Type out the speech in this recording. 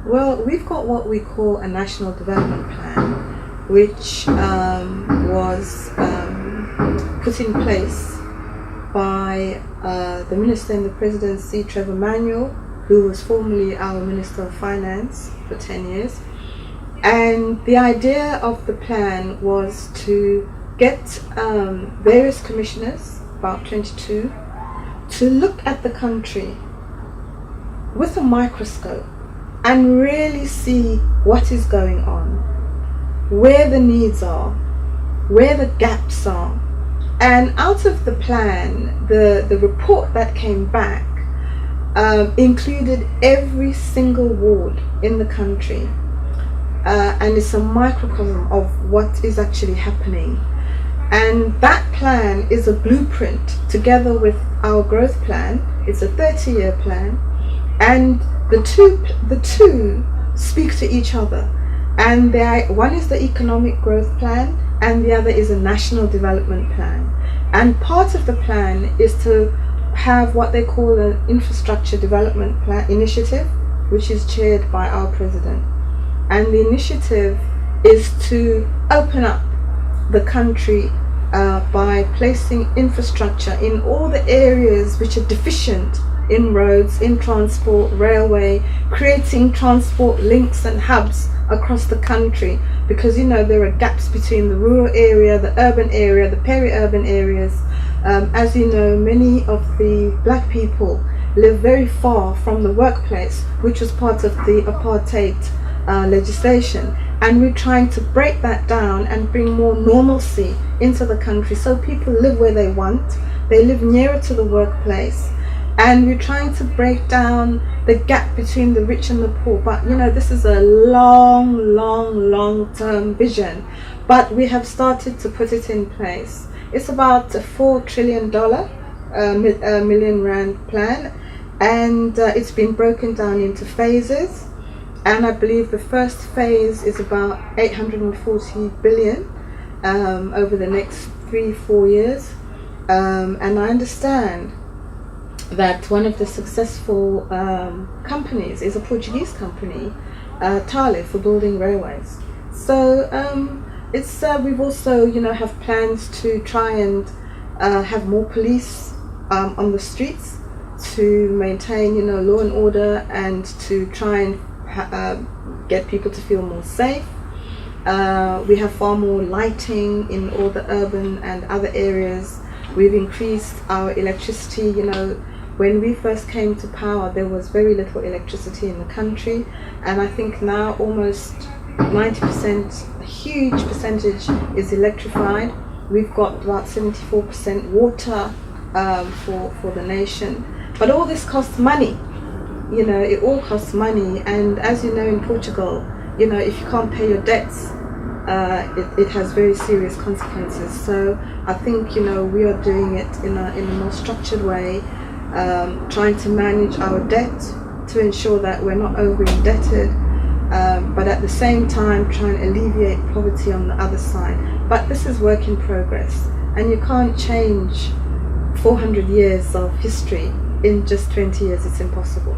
Well, we've got what we call a national development plan, which was put in place by the Minister in the Presidency, Trevor Manuel, who was formerly our Minister of Finance for 10 years. And the idea of the plan was to get various commissioners, about 22, to look at the country with a microscope and really see what is going on, where the needs are, where the gaps are. And out of the plan, the report that came back included every single ward in the country. And it's a microcosm of what is actually happening. And that plan is a blueprint together with our growth plan. It's a 30-year plan. And the two speak to each other. And one is the economic growth plan, and the other is a national development plan. And part of the plan is to have what they call an infrastructure development plan initiative, which is chaired by our president. And the initiative is to open up the country by placing infrastructure in all the areas which are deficient in roads, in transport, railway, creating transport links and hubs across the country, because there are gaps between the rural area, the urban area, the peri-urban areas. As you know, many of the black people live very far from the workplace, which was part of the apartheid legislation, and we're trying to break that down and bring more normalcy into the country so people live where they want, they live nearer to the workplace. And we're trying to break down the gap between the rich and the poor. But this is a long-term vision. But we have started to put it in place. It's about a $4 trillion million rand plan. And it's been broken down into phases. And I believe the first phase is about 840 billion over the next 3-4 years. And I understand that one of the successful companies is a Portuguese company, Tale, for building railways. So we've also have plans to try and have more police on the streets to maintain law and order, and to try and get people to feel more safe. We have far more lighting in all the urban and other areas. We've increased our electricity. When we first came to power, there was very little electricity in the country, and I think now almost 90%, a huge percentage, is electrified. We've got about 74% water for the nation. But all this costs money. It all costs money, and as you know, in Portugal, if you can't pay your debts, it has very serious consequences. So I think we are doing it in a more structured way, trying to manage our debt to ensure that we're not over indebted, but at the same time trying to alleviate poverty on the other side. But this is work in progress, and you can't change 400 years of history in just 20 years. It's impossible.